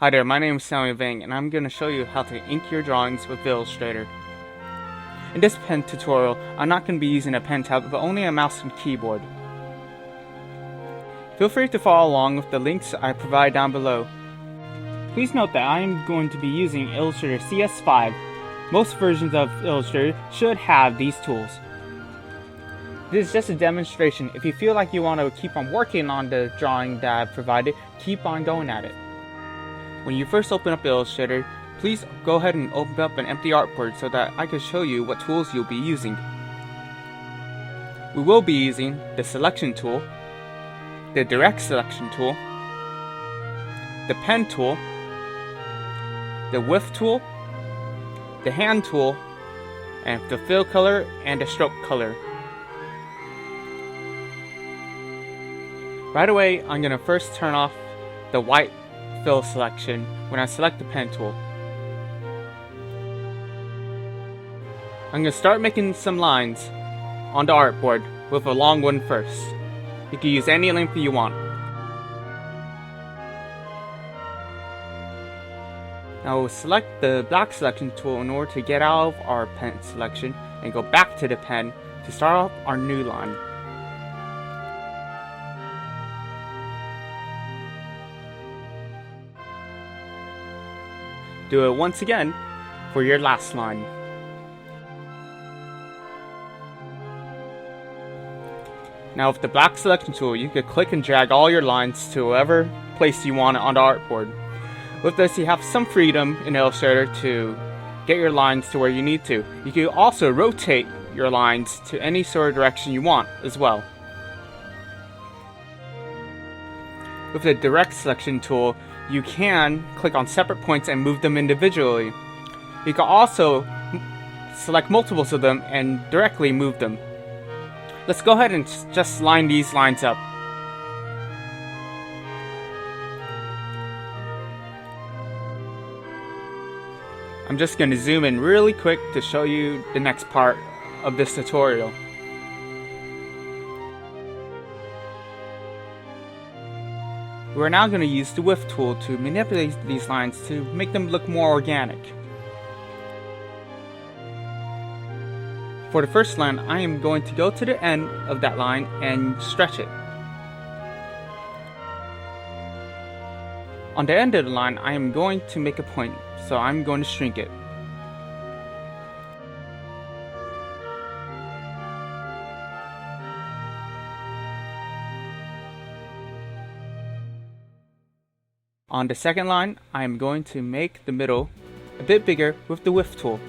Hi there, my name is Samuel Vang, and I'm going to show you how to ink your drawings with Illustrator. In this pen tutorial, I'm not going to be using a pen tab, but only a mouse and keyboard. Feel free to follow along with the links I provide down below. Please note that I am going to be using Illustrator CS5. Most versions of Illustrator should have these tools. This is just a demonstration. If you feel like you want to keep on working on the drawing that I've provided, keep on going at it. When you first open up Illustrator, please go ahead and open up an empty artboard so that I can show you what tools you'll be using. We will be using the selection tool, the direct selection tool, the pen tool, the width tool, the hand tool, and the fill color and the stroke color. Right away, I'm going to first turn off the white fill selection when I select the pen tool. I'm going to start making some lines on the artboard with a long one first. You can use any length you want. Now we'll select the black selection tool in order to get out of our pen selection and go back to the pen to start off our new line. Do it once again for your last line. Now with the black selection tool, you can click and drag all your lines to whatever place you want it on the artboard. With this, you have some freedom in Illustrator to get your lines to where you need to. You can also rotate your lines to any sort of direction you want as well. With the direct selection tool, you can click on separate points and move them individually. You can also select multiples of them and directly move them. Let's go ahead and just line these lines up. I'm just going to zoom in really quick to show you the next part of this tutorial. We're now going to use the width tool to manipulate these lines to make them look more organic. For the first line, I am going to go to the end of that line and stretch it. On the end of the line, I am going to make a point, so I'm going to shrink it. On the second line, I am going to make the middle a bit bigger with the width tool.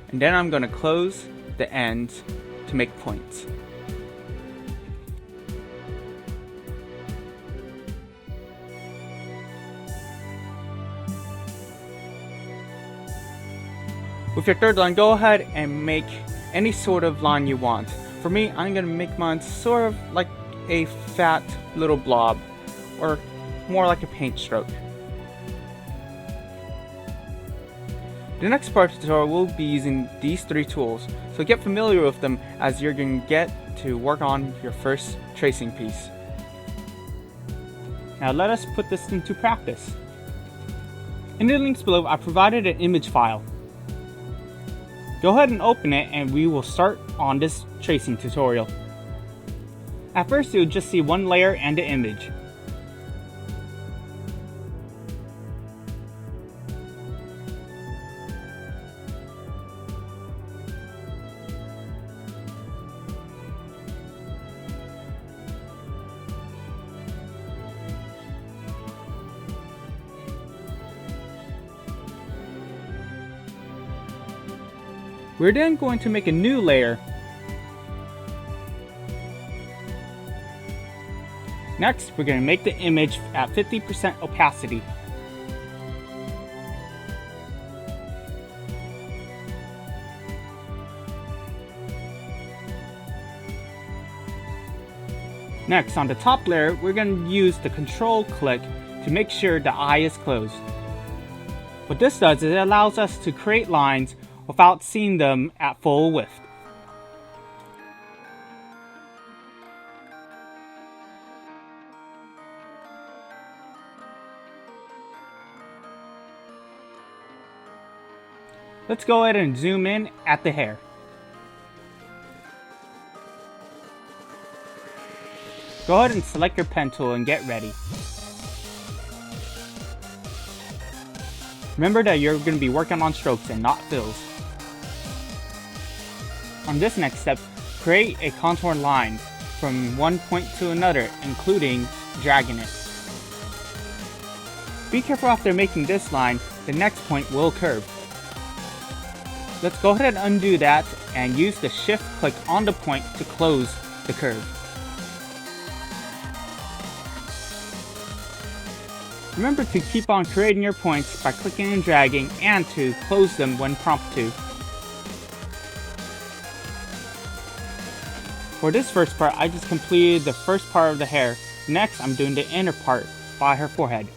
And then I'm going to close the ends to make points. With your third line, go ahead and make any sort of line you want. For me, I'm going to make mine sort of like a fat little blob, or more like a paint stroke. The next part of the tutorial will be using these three tools, so get familiar with them as you're going to get to work on your first tracing piece. Now let us put this into practice. In the links below, I provided an image file. Go ahead and open it and we will start on this tracing tutorial. At first you'll just see one layer and the image. We're then going to make a new layer. Next, we're going to make the image at 50% opacity. Next, on the top layer, we're going to use the control click to make sure the eye is closed. What this does is it allows us to create lines without seeing them at full width. Let's go ahead and zoom in at the hair. Go ahead and select your pen tool and get ready. Remember that you're going to be working on strokes and not fills. On this next step, create a contour line from one point to another, including dragging it. Be careful after making this line, the next point will curve. Let's go ahead and undo that and use the shift click on the point to close the curve. Remember to keep on creating your points by clicking and dragging, and to close them when prompted to. For this first part, I just completed the first part of the hair. Next, I'm doing the inner part by her forehead.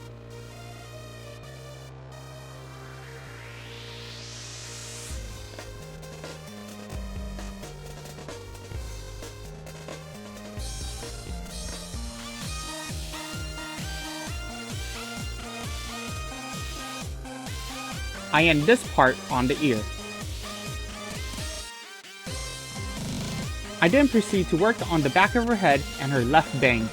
I end this part on the ear. I then proceed to work on the back of her head and her left bang.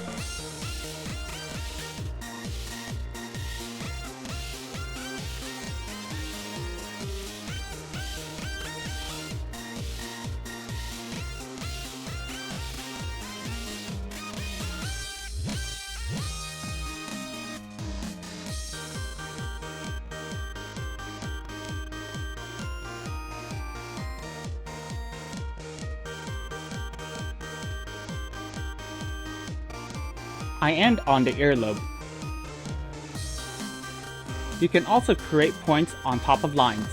I end on the earlobe. You can also create points on top of lines.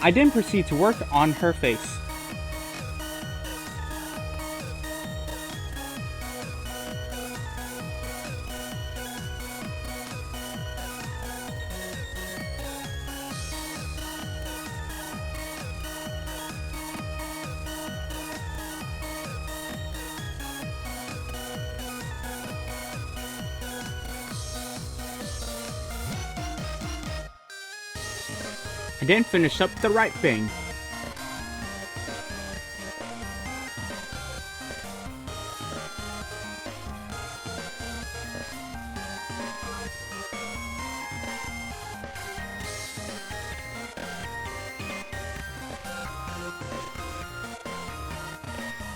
I then proceed to work on her face. I then finish up the right bang.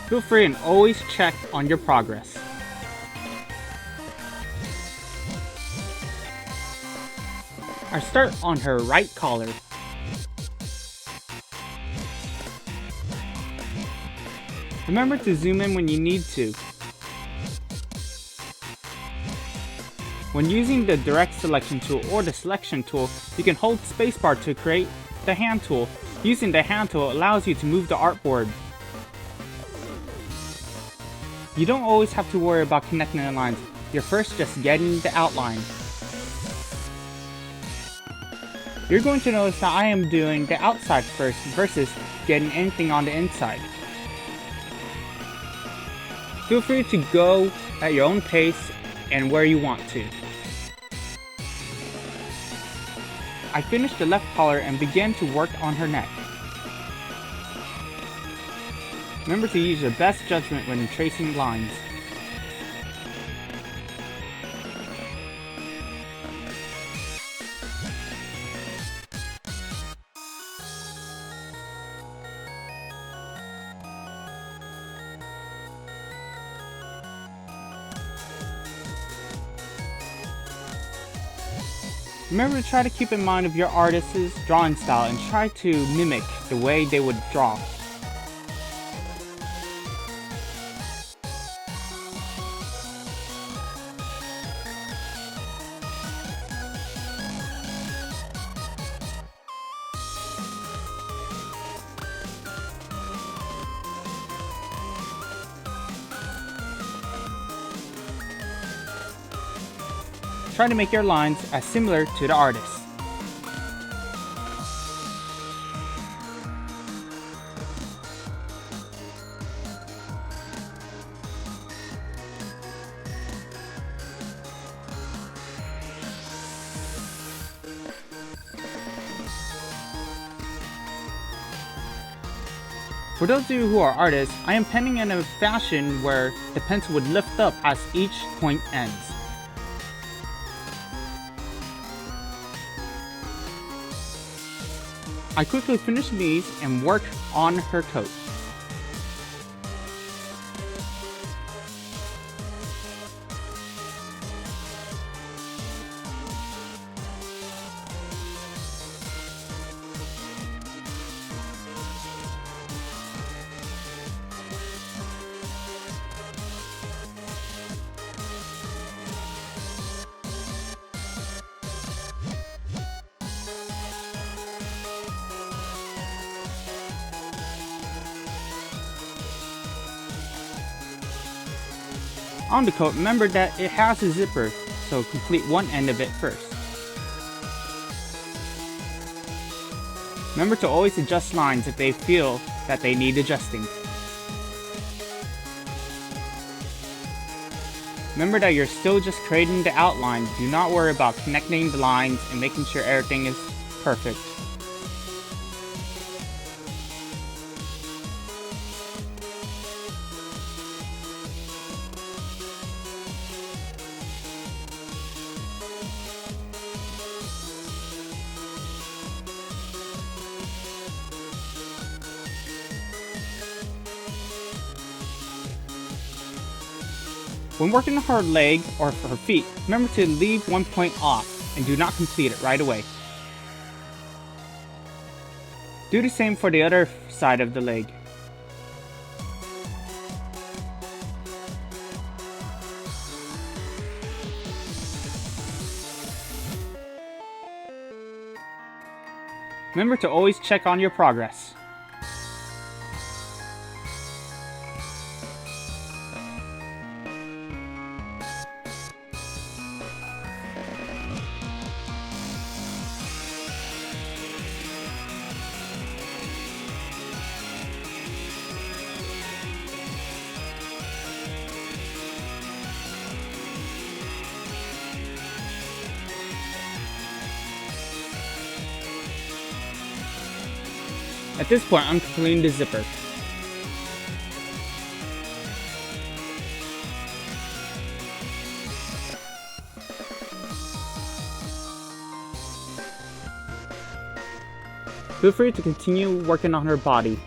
Feel free and always check on your progress. I start on her right collar. Remember to zoom in when you need to. When using the direct selection tool or the selection tool, you can hold spacebar to create the hand tool. Using the hand tool allows you to move the artboard. You don't always have to worry about connecting the lines. You're first just getting the outline. You're going to notice that I am doing the outside first versus getting anything on the inside. Feel free to go at your own pace and where you want to. I finished the left collar and began to work on her neck. Remember to use your best judgment when tracing lines. Remember to try to keep in mind of your artist's drawing style and try to mimic the way they would draw. Try to make your lines as similar to the artist. For those of you who are artists, I am penning in a fashion where the pencil would lift up as each point ends. I quickly finish these and work on her coat. On the coat, remember that it has a zipper, so complete one end of it first. Remember to always adjust lines if they feel that they need adjusting. Remember that you're still just creating the outline. Do not worry about connecting the lines and making sure everything is perfect. When working on her leg or her feet, remember to leave one point off and do not complete it right away. Do the same for the other side of the leg. Remember to always check on your progress. At this point, I'm completing the zipper. Feel free to continue working on her body.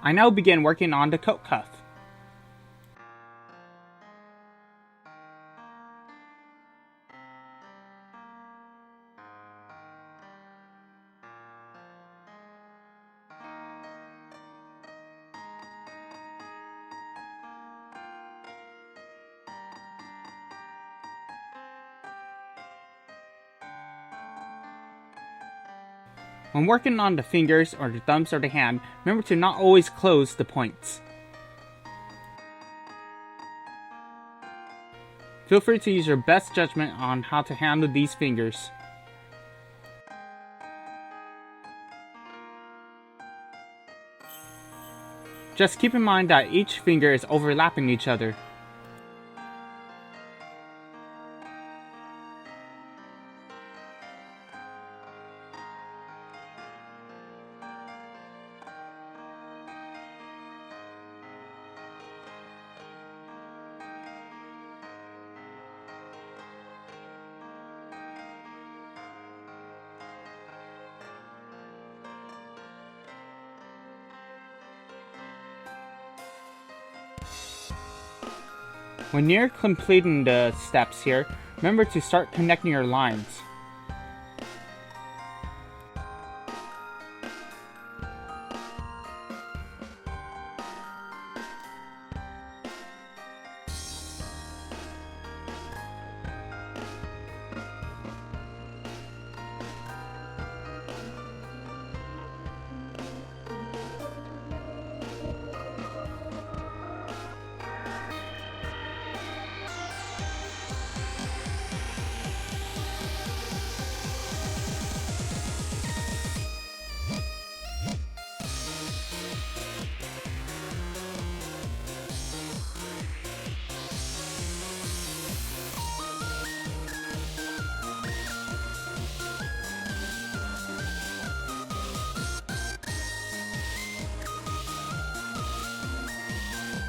I now begin working on the coat cuff. When working on the fingers or the thumbs or the hand, remember to not always close the points. Feel free to use your best judgment on how to handle these fingers. Just keep in mind that each finger is overlapping each other. When you're completing the steps here, remember to start connecting your lines.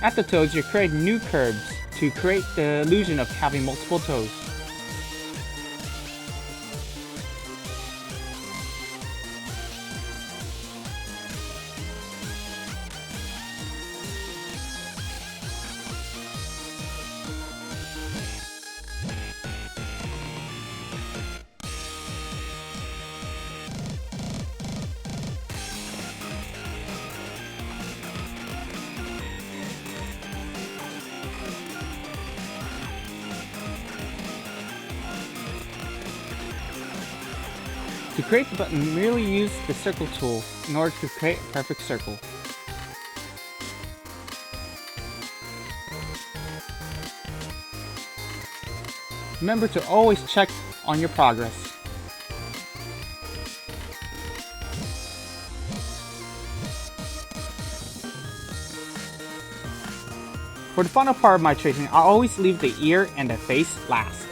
At the toes, you create new curves to create the illusion of having multiple toes. To create the button, merely use the circle tool in order to create a perfect circle. Remember to always check on your progress. For the final part of my tracing, I always leave the ear and the face last.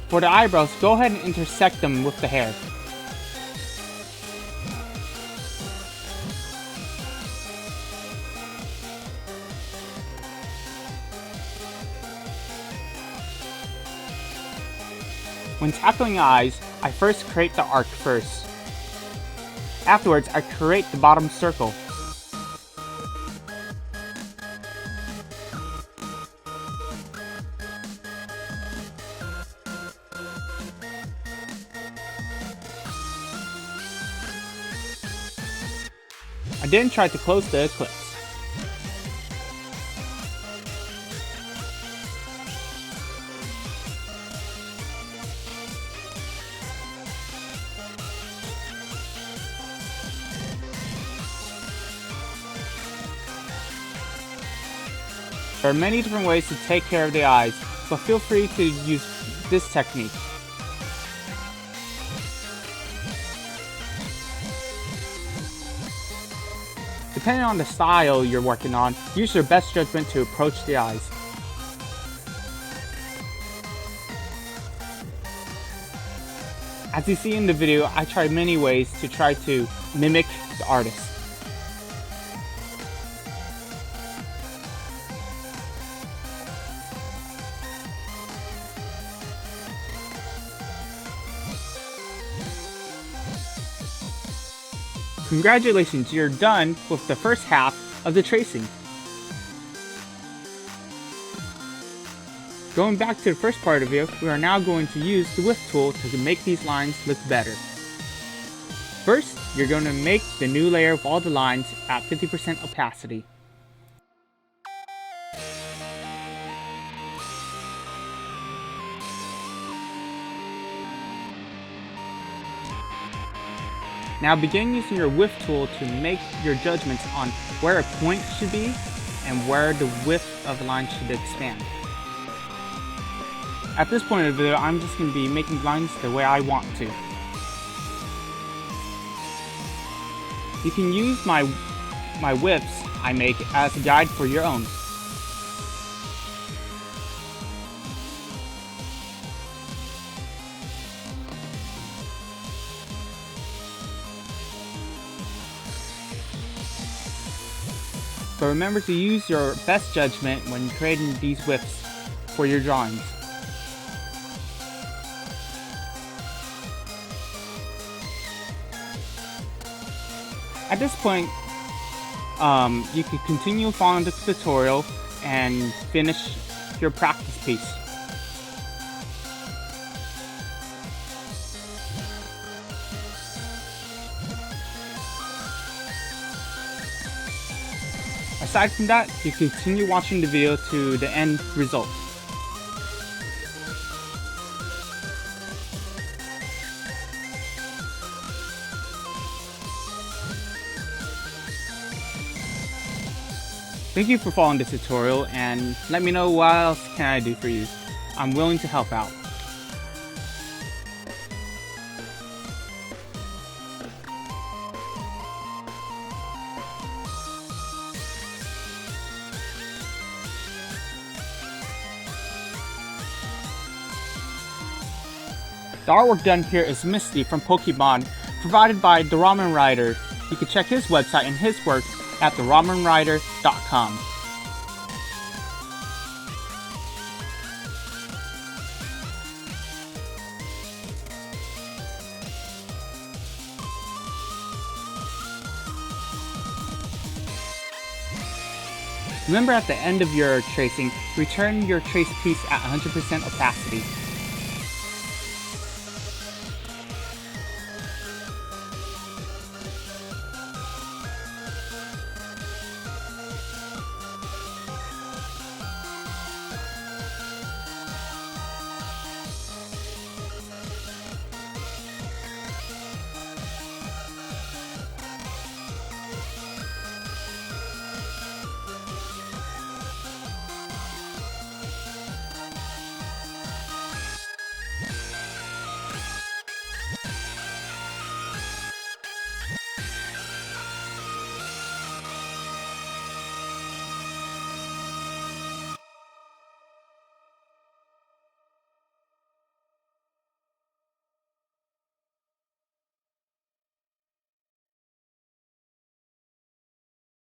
For the eyebrows, go ahead and intersect them with the hair. When tackling eyes, I first create the arc first. Afterwards, I create the bottom circle. I didn't try to close the ellipse. There are many different ways to take care of the eyes, but feel free to use this technique. Depending on the style you're working on, use your best judgment to approach the eyes. As you see in the video, I tried many ways to try to mimic the artist. Congratulations, you're done with the first half of the tracing. Going back to the first part of the video, we are now going to use the width tool to make these lines look better. First, you're going to make the new layer of all the lines at 50% opacity. Now begin using your width tool to make your judgments on where a point should be and where the width of the line should expand. At this point of the video, I'm just going to be making lines the way I want to. You can use my widths I make as a guide for your own. But remember to use your best judgment when creating these widths for your drawings. At this point, you can continue following the tutorial and finish your practice piece. Aside from that, you continue watching the video to the end result. Thank you for following this tutorial, and let me know what else can I do for you. I'm willing to help out. The artwork done here is Misty from Pokemon, provided by the Ramen Rider. You can check his website and his work at theramenrider.com. Remember, at the end of your tracing, return your trace piece at 100% opacity.